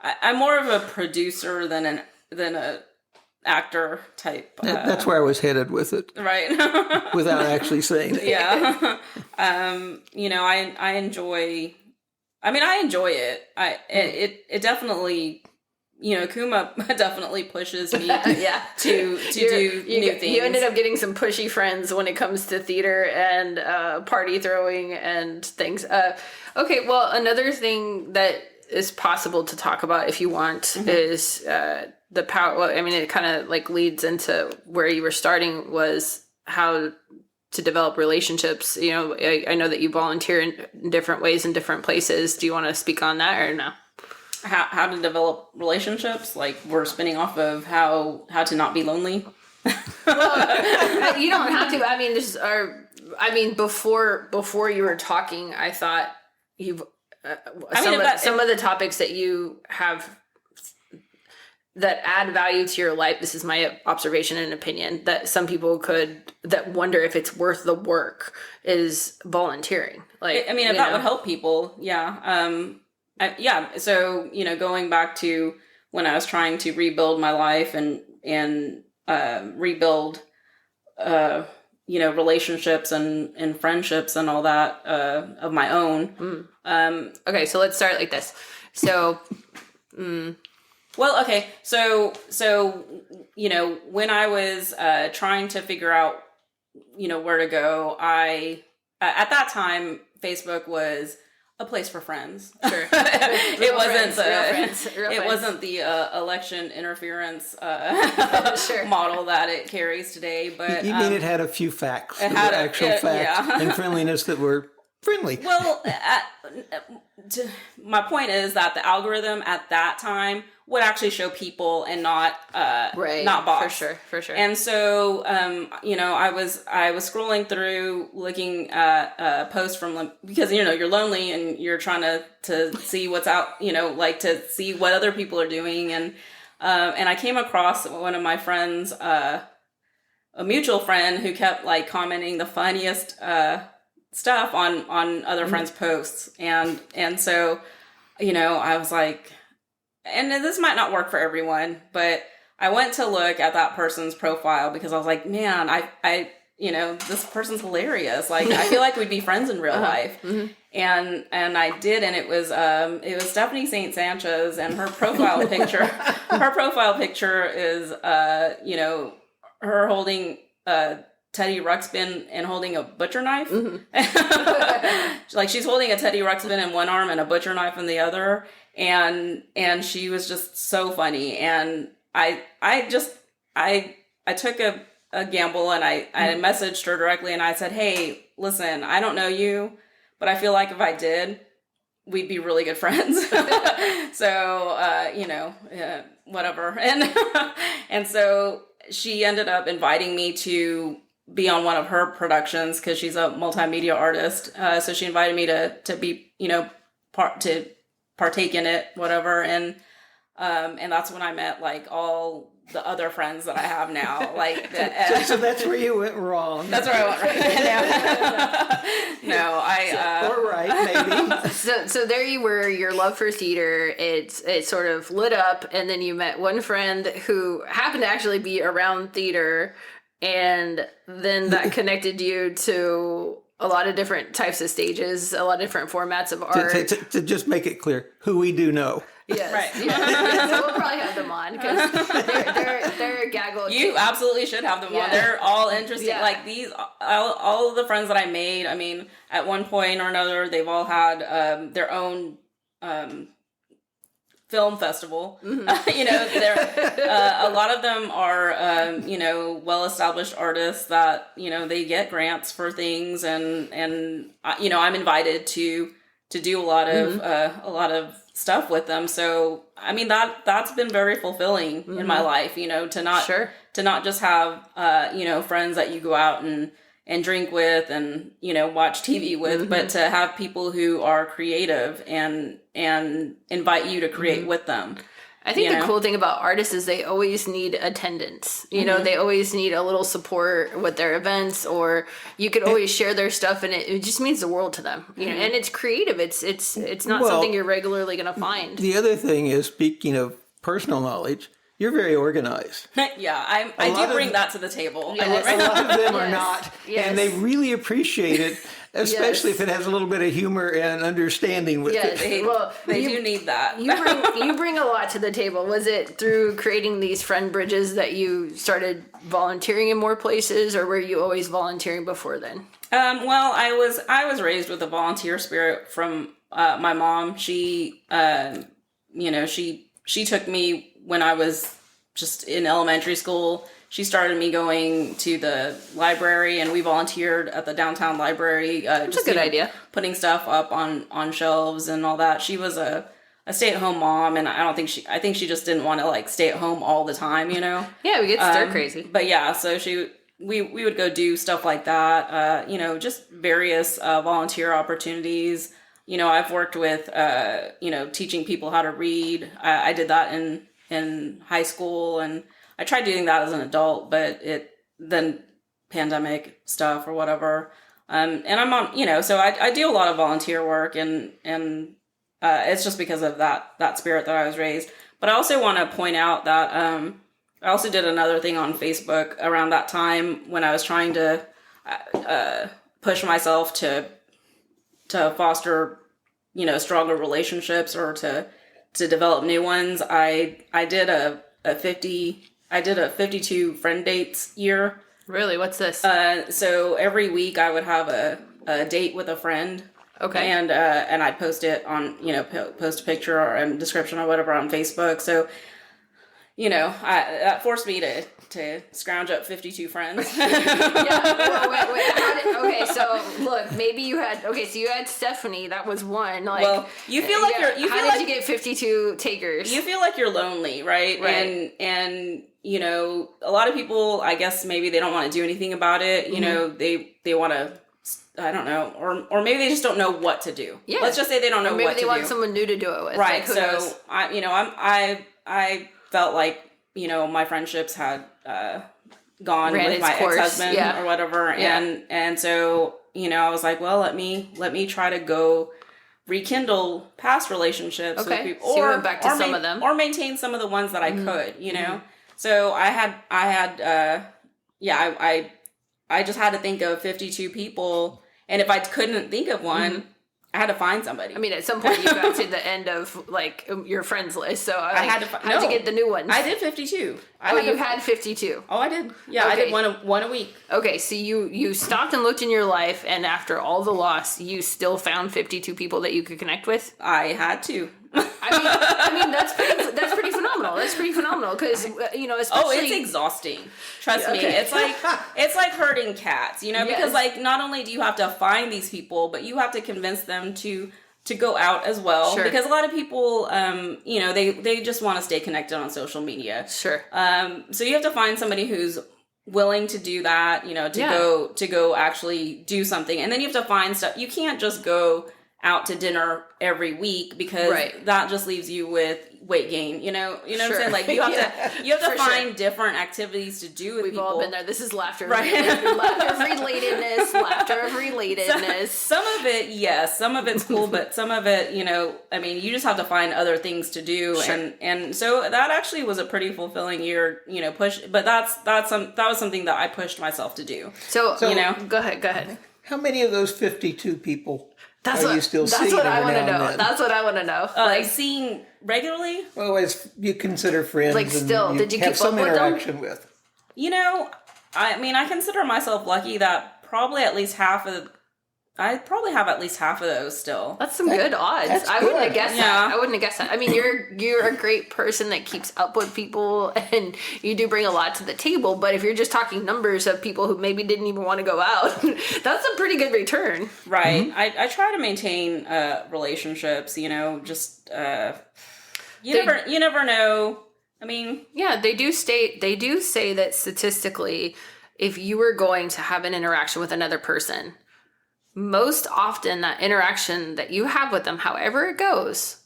I'm more of a producer than a actor type. That's where I was headed with it, right? Without actually saying it. Yeah. I enjoy. I mean, I enjoy it. It definitely. Kuma definitely pushes me to do new things. You ended up getting some pushy friends when it comes to theater and party throwing and things. Okay, well, another thing that is possible to talk about if you want is the power. Well, I mean, it kind of like leads into where you were starting, was how to develop relationships. I know that you volunteer in different ways in different places. Do you want to speak on that or no? How to develop relationships, like we're spinning off of how to not be lonely. Well, you don't have to. I mean, before you were talking, I thought some of the topics that you have that add value to your life. This is my observation and opinion, that some people that wonder if it's worth the work is volunteering. Like, if that would help people, yeah. So, going back to when I was trying to rebuild my life and rebuild, relationships and friendships and all that, of my own. Okay. So let's start like this. So, well, okay. So, when I was, trying to figure out, where to go, at that time, Facebook was a place for friends. Sure. It wasn't the election interference model that it carries today. But you mean it had a few facts, actual facts and friendliness that were friendly. Well, my point is that the algorithm at that time would actually show people and not not bots. For sure. And so, I was scrolling through looking at posts from, because, you're lonely and you're trying to see what's out, like to see what other people are doing. And I came across one of my friends, a mutual friend, who kept like commenting the funniest stuff on other friends' posts. And so, I was like, and this might not work for everyone, but I went to look at that person's profile because I was like, man, I this person's hilarious. Like, I feel like we'd be friends in real life. Mm-hmm. And I did, and it was Stephanie St. Sanchez, and her profile picture, is, her holding Teddy Ruxpin and holding a butcher knife. Mm-hmm. Like, she's holding a Teddy Ruxpin in one arm and a butcher knife in the other. And she was just so funny. And I took a gamble, and I messaged her directly, and I said, hey, listen, I don't know you, but I feel like if I did, we'd be really good friends. So, whatever. And so she ended up inviting me to be on one of her productions, because she's a multimedia artist. So she invited me to be, to partake in it, whatever. And that's when I met like all the other friends that I have now. Like, so that's where you went wrong. That's where I went wrong. Or right, maybe. So there you were, your love for theater, it sort of lit up, and then you met one friend who happened to actually be around theater, and then that connected you to a lot of different types of stages, a lot of different formats of art. To just make it clear, who we do know. Yes. Right. Yeah. So we'll probably have them on, because they're gaggle. You absolutely should have them on. They're all interesting. Yeah. Like, these, all of the friends that I made, I mean, at one point or another, they've all had their own film festival. Mm-hmm. A lot of them are, well-established artists that, they get grants for things, and I'm invited to do a lot of stuff with them. So, I mean, that's been very fulfilling in my life, to not just have, friends that you go out and drink with and, watch TV with, but to have people who are creative and invite you to create with them. I think the cool thing about artists is they always need attendance. They always need a little support with their events, or you could always share their stuff, and it just means the world to them. And it's creative. It's not something you're regularly going to find. The other thing is, speaking of personal knowledge, you're very organized. Yeah, I do bring that to the table. Yes. A lot of them are not, and they really appreciate it, especially if it has a little bit of humor and understanding with it. They do need that. You bring a lot to the table. Was it through creating these friend bridges that you started volunteering in more places, or were you always volunteering before then? Well, I was raised with a volunteer spirit from my mom. She she took me when I was just in elementary school. She started me going to the library, and we volunteered at the downtown library. That's a good idea. Putting stuff up on shelves and all that. She was a stay-at-home mom, and I think she just didn't want to like stay at home all the time, Yeah, we get stir crazy. But yeah, so we would go do stuff like that. Just various volunteer opportunities. I've worked with teaching people how to read. I did that in high school, and I tried doing that as an adult, but then pandemic stuff or whatever. And I'm on, so I do a lot of volunteer work, and it's just because of that spirit that I was raised. But I also want to point out that I also did another thing on Facebook around that time when I was trying to push myself to foster, stronger relationships, or to develop new ones. I did a 52 friend dates year. Really? What's this? So every week I would have a date with a friend. Okay. And I'd post it on, post a picture or a description or whatever on Facebook. So, that forced me to scrounge up 52 friends. Okay, so look, maybe you had Stephanie, that was one. Like, well, you feel like how did you get 52 takers? You feel like you're lonely, right? And a lot of people, I guess maybe they don't want to do anything about it. They want to, I don't know, or maybe they just don't know what to do. Yeah. Let's just say they don't know what to do. Maybe they want someone new to do it with. Right. Like, so I felt like, my friendships had gone with my ex-husband or whatever. Yeah. And so, I was like, well, let me try to go rekindle past relationships with people. So you went back to some of them. Or maintain some of the ones that I could, So I just had to think of 52 people. And if I couldn't think of one, I had to find somebody. I mean, at some point you got to the end of like your friends list. So I had to. How'd you get the new ones? I did 52. You had 52. Oh, I did. Yeah, okay. I did one a week. Okay, so you stopped and looked in your life, and after all the loss, you still found 52 people that you could connect with. I had to. I mean that's pretty phenomenal. That's pretty phenomenal because especially. Oh, it's exhausting. Trust me, it's like herding cats. Because like not only do you have to find these people, but you have to convince them to go out as well. Sure. Because a lot of people, they just want to stay connected on social media. Sure. So you have to find somebody who's willing to do that. To go actually do something, and then you have to find stuff. You can't just go out to dinner every week because that just leaves you with weight gain. You know what I'm saying? Like you have to find different activities to do with people. We've all been there. This is laughter. Laughter of relatedness. Laughter of relatedness. Some of it, yes. Some of it's cool, but some of it, you just have to find other things to do. Sure. And so that actually was a pretty fulfilling year, push. But that was something that I pushed myself to do. So go ahead. How many of those 52 people are you still seeing? That's what I want to know. That's what I want to know. Like seeing regularly? Well, as you consider friends, like still, did you have keep some up interaction with? I consider myself lucky that I probably have at least half of those still. That's some good odds. I wouldn't have guessed that. I wouldn't have guessed that. I mean, you're a great person that keeps up with people, and you do bring a lot to the table. But if you're just talking numbers of people who maybe didn't even want to go out, that's a pretty good return. Right. Mm-hmm. I try to maintain relationships. Just you never know. I mean, yeah, they do say that statistically, if you were going to have an interaction with another person, most often that interaction that you have with them, however it goes,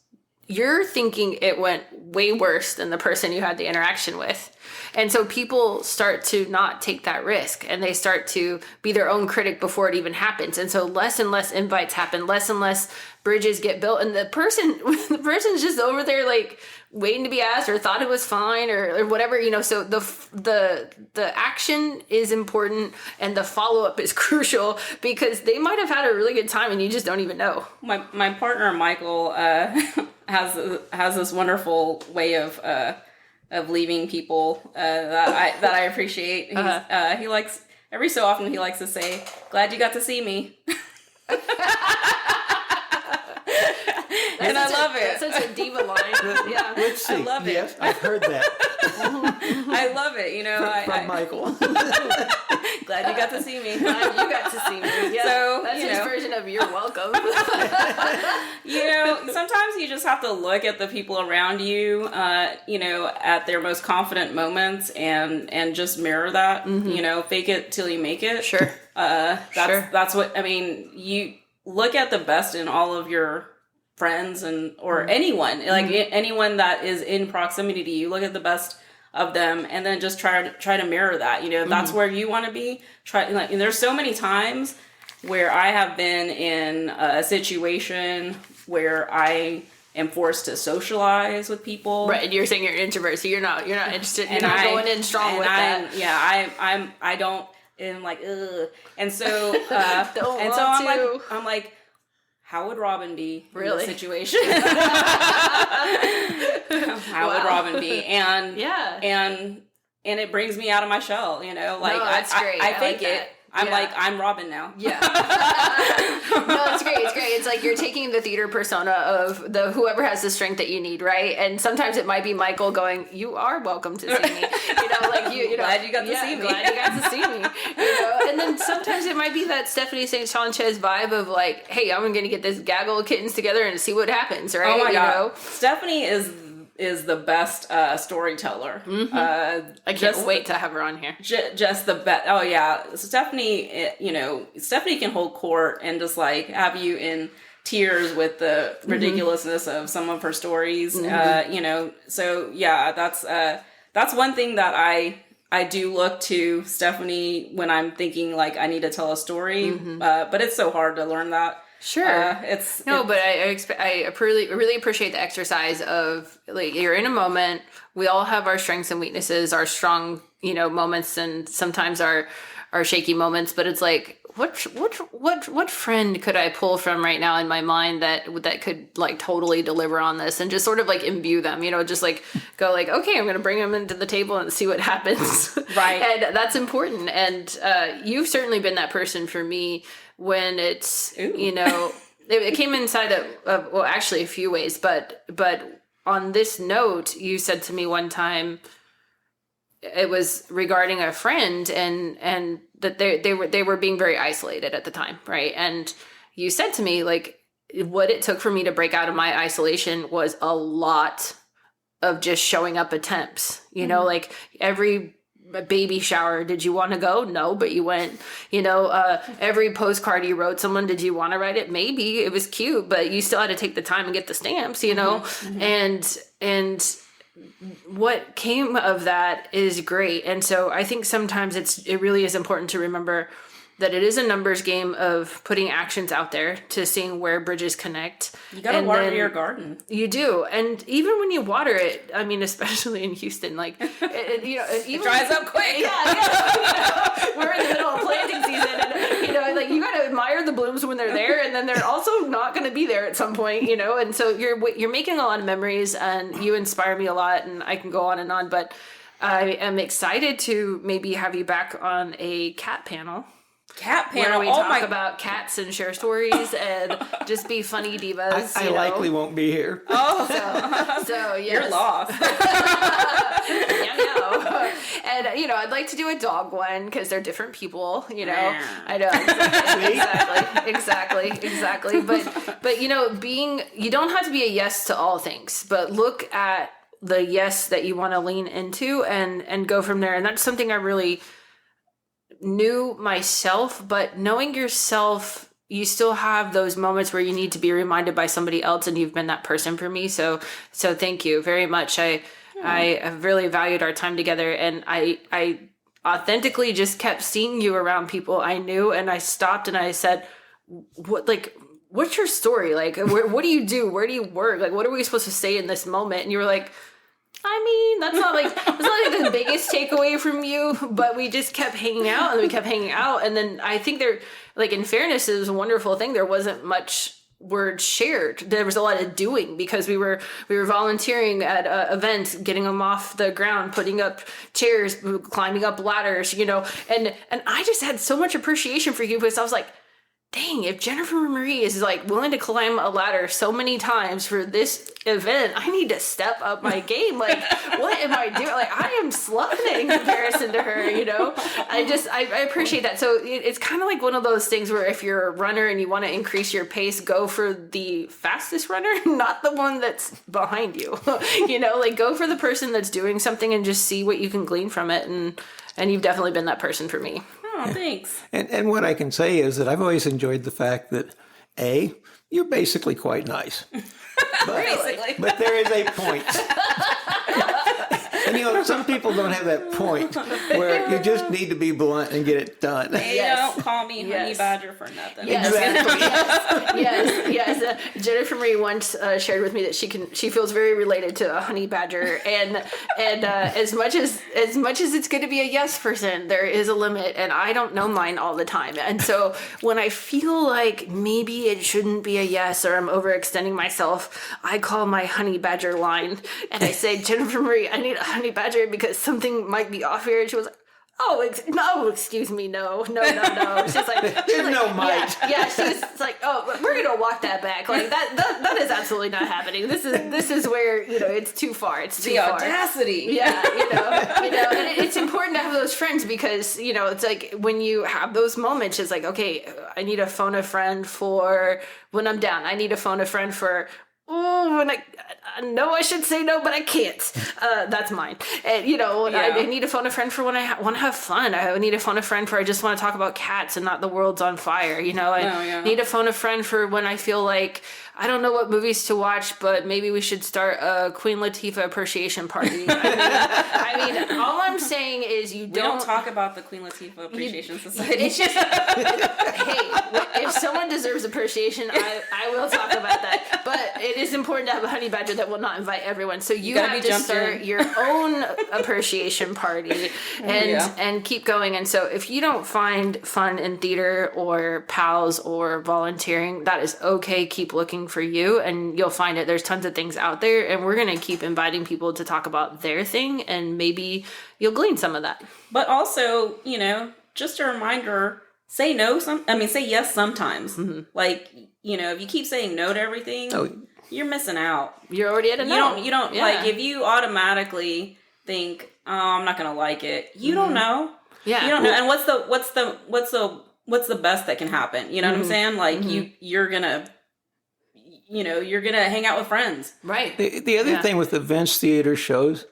you're thinking it went way worse than the person you had the interaction with. And so people start to not take that risk, and they start to be their own critic before it even happens. And so less and less invites happen, less and less bridges get built. And the person's just over there like waiting to be asked, or thought it was fine, or whatever, so the action is important, and the follow-up is crucial, because they might have had a really good time and you just don't even know. My partner Michael has this wonderful way of leaving people that I appreciate. He likes, every so often he likes to say, "Glad you got to see me." And I love it. That's such a diva line. Yeah, let's see. I love it. Yes, I've heard that. I love it. From Michael. Glad you got to see me. Glad you got to see me. Yeah, so that's his version of "you're welcome." Sometimes you just have to look at the people around you, at their most confident moments, and just mirror that. Mm-hmm. Fake it till you make it. Sure. That's what I mean. You look at the best in all of your friends or anyone, like anyone that is in proximity to you. Look at the best of them, and then just try to mirror that. That's where you want to be. There's so many times where I have been in a situation where I am forced to socialize with people. Right, and you're saying you're an introvert, so you're not interested. You're not going in strong with that. Yeah, I don't. And I'm like, ugh. And so, I'm like, how would Robin be in this situation? How would Robin be? And it brings me out of my shell, That's great. I fake it. I'm like, I'm Robin now. Yeah. No, it's great. It's great. It's like you're taking the theater persona of the whoever has the strength that you need, right? And sometimes it might be Michael going, "You are welcome to see me." You know, glad you got to see me. Glad you got to see me. You know, and then sometimes it might be that Stephanie St. Sanchez vibe of like, "Hey, I'm going to get this gaggle of kittens together and see what happens," right? Oh my God. Stephanie is the best storyteller. I can't wait to have her on here. Just the best. Oh yeah, Stephanie. Stephanie can hold court and just like have you in tears with the ridiculousness of some of her stories. So yeah, that's one thing that I do look to Stephanie when I'm thinking like I need to tell a story. But it's so hard to learn that. Sure. But I really appreciate the exercise of like you're in a moment. We all have our strengths and weaknesses, our strong, moments, and sometimes our shaky moments. But it's like, what friend could I pull from right now in my mind that could like totally deliver on this and just sort of like imbue them, just like go like, okay, I'm going to bring them into the table and see what happens. Right. And that's important. And you've certainly been that person for me. When it's, it came inside of well, actually a few ways, but on this note, you said to me one time, it was regarding a friend and that they were being very isolated at the time. Right. And you said to me, like, what it took for me to break out of my isolation was a lot of just showing up attempts, like every baby shower, did you want to go? No, but you went. Every postcard you wrote someone, did you want to write it? Maybe. It was cute, but you still had to take the time and get the stamps, and what came of that is great. And so I think sometimes it really is important to remember that it is a numbers game of putting actions out there to seeing where bridges connect. You got to water your garden. You do. And even when you water it, I mean, especially in Houston, like, it dries up quick. We're in the middle of planting season and, like you got to admire the blooms when they're there and then they're also not going to be there at some point, and so you're making a lot of memories and you inspire me a lot and I can go on and on, but I am excited to maybe have you back on a cat panel. Where we talk about cats and share stories and just be funny divas. I likely won't be here. Oh, so yes. You're lost. And I'd like to do a dog one because they're different people. I know exactly. But you don't have to be a yes to all things, but look at the yes that you want to lean into and go from there. And that's something I really knew myself, but knowing yourself, you still have those moments where you need to be reminded by somebody else, and you've been that person for me. So thank you very much. I have really valued our time together, and I authentically just kept seeing you around people I knew, and I stopped and I said, what's your story? Like, what do you do? Where do you work? Like, what are we supposed to say in this moment? And you were like, I mean, that's not like the biggest takeaway from you, but we just kept hanging out and then I think there, like, in fairness, it was a wonderful thing. There wasn't much word shared. There was a lot of doing because we were volunteering at events, getting them off the ground, putting up chairs, climbing up ladders, and I just had so much appreciation for you because I was like, dang, if Jennifer Marie is like willing to climb a ladder so many times for this event, I need to step up my game. Like, what am I doing? Like, I am sloughing in comparison to her, I appreciate that. So it's kind of like one of those things where if you're a runner and you want to increase your pace, go for the fastest runner, not the one that's behind you. Like go for the person that's doing something and just see what you can glean from it. And you've definitely been that person for me. Oh, thanks. And what I can say is that I've always enjoyed the fact that, A, you're basically quite nice. But there is a point. And some people don't have that point where you just need to be blunt and get it done. They don't call me Honey Badger for nothing. Yes. Jennifer Marie once shared with me that she feels very related to a honey badger, and as much as it's good to be a yes person, there is a limit, and I don't know mine all the time. And so when I feel like maybe it shouldn't be a yes or I'm overextending myself, I call my honey badger line and I say, Jennifer Marie, I need a honey badger because something might be off here. And she was like, no, excuse me, no. She's like, might. Yeah, she's like, oh, we're gonna walk that back. Like that is absolutely not happening. This is where it's too far. It's too far. The audacity. Yeah, and it's important to have those friends because it's like when you have those moments, it's like, okay, I need to phone a friend for when I'm down. I need to phone a friend for. Oh, when I know I should say no, but I can't. That's mine. And, I need to phone a friend for when I want to have fun. I need to phone a friend for I just want to talk about cats and not the world's on fire. I need to phone a friend for when I feel like I don't know what movies to watch, but maybe we should start a Queen Latifah appreciation party. I mean, all I'm saying is we don't talk about the Queen Latifah Appreciation Society. It's just, hey, if someone deserves appreciation, I will talk about that. But it is important to have a honey badger that will not invite everyone. So you have to start your own appreciation party and keep going. And so if you don't find fun in theater or pals or volunteering, that is okay. Keep looking for you and you'll find it. There's tons of things out there and we're going to keep inviting people to talk about their thing and maybe you'll glean some of that. But also, just a reminder, say yes sometimes. Mm-hmm. Like, if you keep saying no to everything, you're missing out. You're already at a no. You don't like if you automatically think, oh, I'm not going to like it. You don't know. Yeah. You don't know. And what's the best that can happen? You know what I'm saying? Like you're going to you're going to hang out with friends. Right. The other thing with events, theater, shows,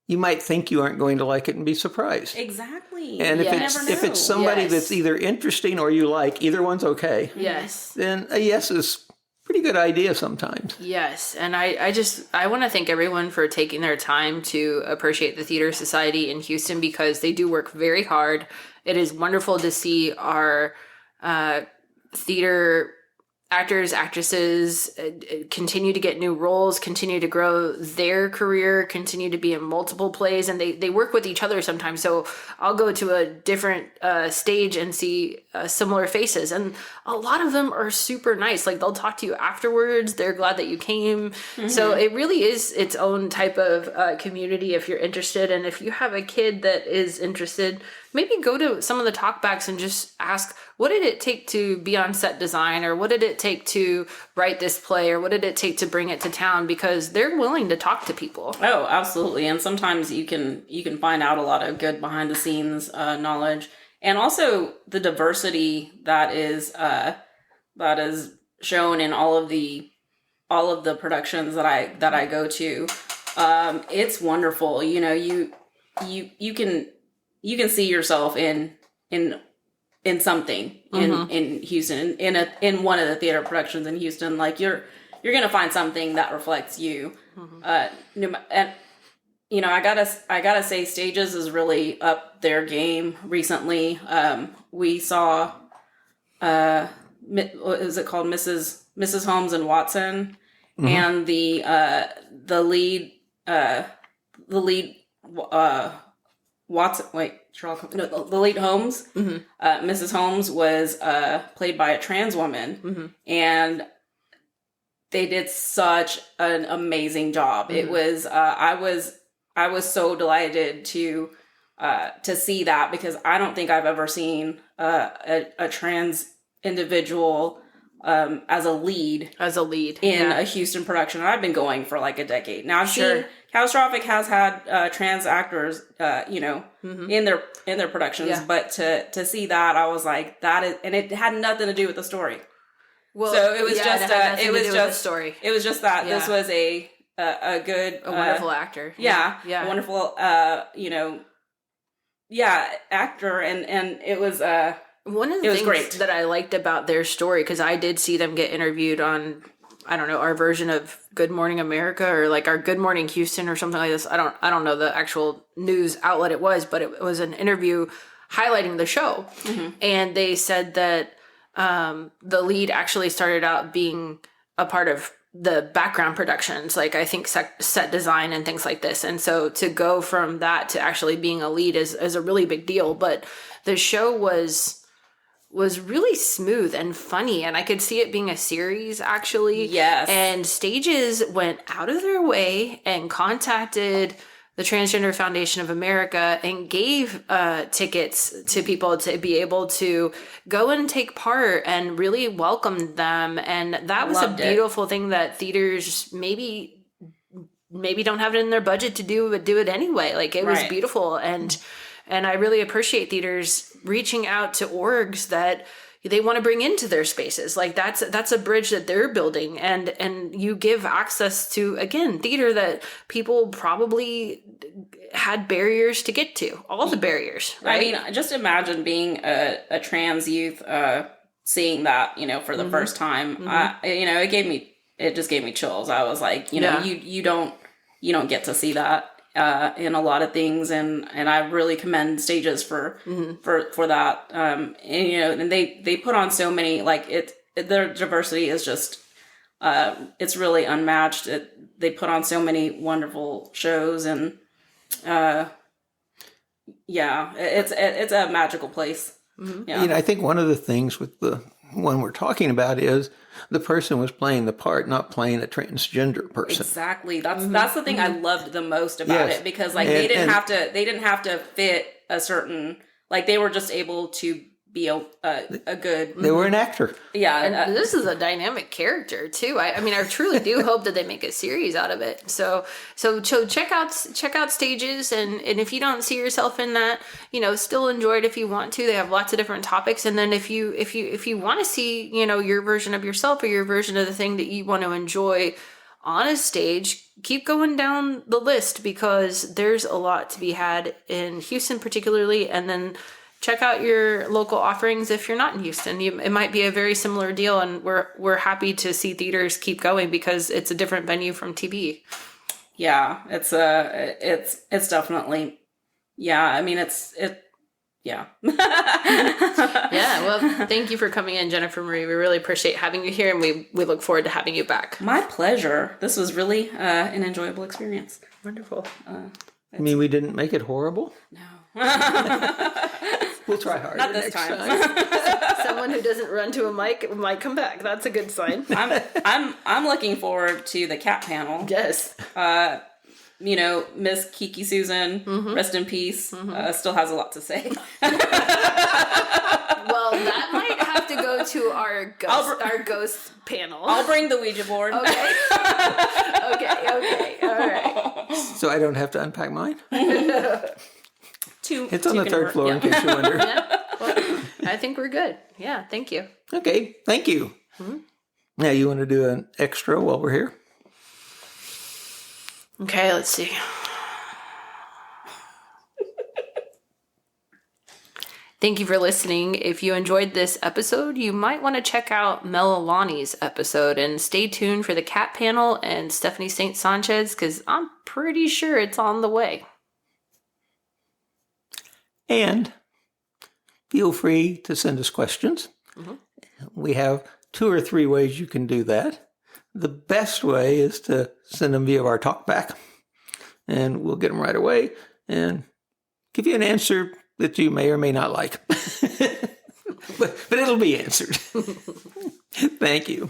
you might think you aren't going to like it and be surprised. Exactly. And if it's somebody that's either interesting or you like, either one's okay. Yes. Then a yes is a pretty good idea sometimes. Yes. And I want to thank everyone for taking their time to appreciate the Theater Society in Houston because they do work very hard. It is wonderful to see our theater actors, actresses continue to get new roles, continue to grow their career, continue to be in multiple plays, and they work with each other sometimes. So I'll go to a different stage and see similar faces, and a lot of them are super nice. Like they'll talk to you afterwards. They're glad that you came. Mm-hmm. So it really is its own type of community if you're interested. And if you have a kid that is interested, maybe go to some of the talkbacks and just ask, what did it take to be on set design? Or what did it take to write this play? Or what did it take to bring it to town? Because they're willing to talk to people. Oh, absolutely. And sometimes you can find out a lot of good behind the scenes knowledge. And also the diversity that is shown in all of the productions that I go to. It's wonderful. You can see yourself in something in Houston, in one of the theater productions in Houston. Like you're gonna find something that reflects you. Mm-hmm. And I gotta say, Stages is really up their game recently. We saw what is it called, Mrs. Holmes and Watson, mm-hmm. and the lead Watson. Wait, Sherlock. No, the lead Holmes. Mm-hmm. Mrs. Holmes was played by a trans woman, mm-hmm. and they did such an amazing job. Mm-hmm. It was. I was so delighted to see that because I don't think I've ever seen a trans individual as a lead in a Houston production. And I've been going for like a decade now. I've seen Catastrophic has had trans actors, mm-hmm. in their productions, but to see that, I was like, that is, and it had nothing to do with the story. Well, so it was just story. It was just that this was a good, wonderful actor. A wonderful, actor, and it was one of the things that I liked about their story, because I did see them get interviewed on, I don't know, our version of Good Morning America or like our Good Morning Houston or something like this. I don't know the actual news outlet it was, but it was an interview highlighting the show. Mm-hmm. And they said that the lead actually started out being a part of the background productions, like I think set design and things like this. And so to go from that to actually being a lead is a really big deal. But the show was really smooth and funny, and I could see it being a series actually. Yes. And Stages went out of their way and contacted the Transgender Foundation of America and gave tickets to people to be able to go and take part and really welcomed them. And that was a beautiful thing that theaters maybe don't have it in their budget to do, but do it anyway. Like, it was beautiful. And I really appreciate theaters reaching out to orgs that they want to bring into their spaces. Like, that's a bridge that they're building, and you give access to, again, theater that people probably had barriers to get to, all the barriers, right? I mean, just imagine being a trans youth, seeing that, for the first time. It just gave me chills. I was like, you don't get to see that in a lot of things, and I really commend Stages for that. And they put on so many, like, their diversity is just it's really unmatched. They put on so many wonderful shows, and it's a magical place. Yeah. I think one of the things with the one we're talking about is the person was playing the part, not playing a transgender person. Exactly. That's the thing I loved the most about it, because like they didn't have to fit a certain, like, they were just able to be a good. They were an actor. Yeah, and this is a dynamic character too. I mean, I truly do hope that they make a series out of it. So check out Stages, and if you don't see yourself in that, still enjoy it if you want to. They have lots of different topics, and then if you want to see, your version of yourself or your version of the thing that you want to enjoy on a stage, keep going down the list, because there's a lot to be had in Houston particularly, and then check out your local offerings if you're not in Houston. It might be a very similar deal, and we're happy to see theaters keep going because it's a different venue from TV. Yeah, it's definitely, yeah. I mean, yeah. Yeah. Well, thank you for coming in, Jennifer Marie. We really appreciate having you here, and we look forward to having you back. My pleasure. This was really an enjoyable experience. Wonderful. I mean, we didn't make it horrible. No. We'll try harder. Not this time. Someone who doesn't run to a mic might come back. That's a good sign. I'm looking forward to the cat panel. Yes. Miss Kiki Susan, rest in peace, still has a lot to say. Well, that might have to go to our ghost panel. I'll bring the Ouija board. Okay. Okay. All right. So I don't have to unpack mine? It's on the third floor, in case you wonder. Yeah. Well, I think we're good. Yeah, thank you. Okay, thank you. Now, you want to do an extra while we're here? Okay, let's see. Thank you for listening. If you enjoyed this episode, you might want to check out Melalani's episode, and stay tuned for the cat panel and Stephanie St. Sanchez, because I'm pretty sure it's on the way. And feel free to send us questions. We have 2 or 3 ways you can do that. The best way is to send them via our talkback, and we'll get them right away and give you an answer that you may or may not like. but it'll be answered. Thank you.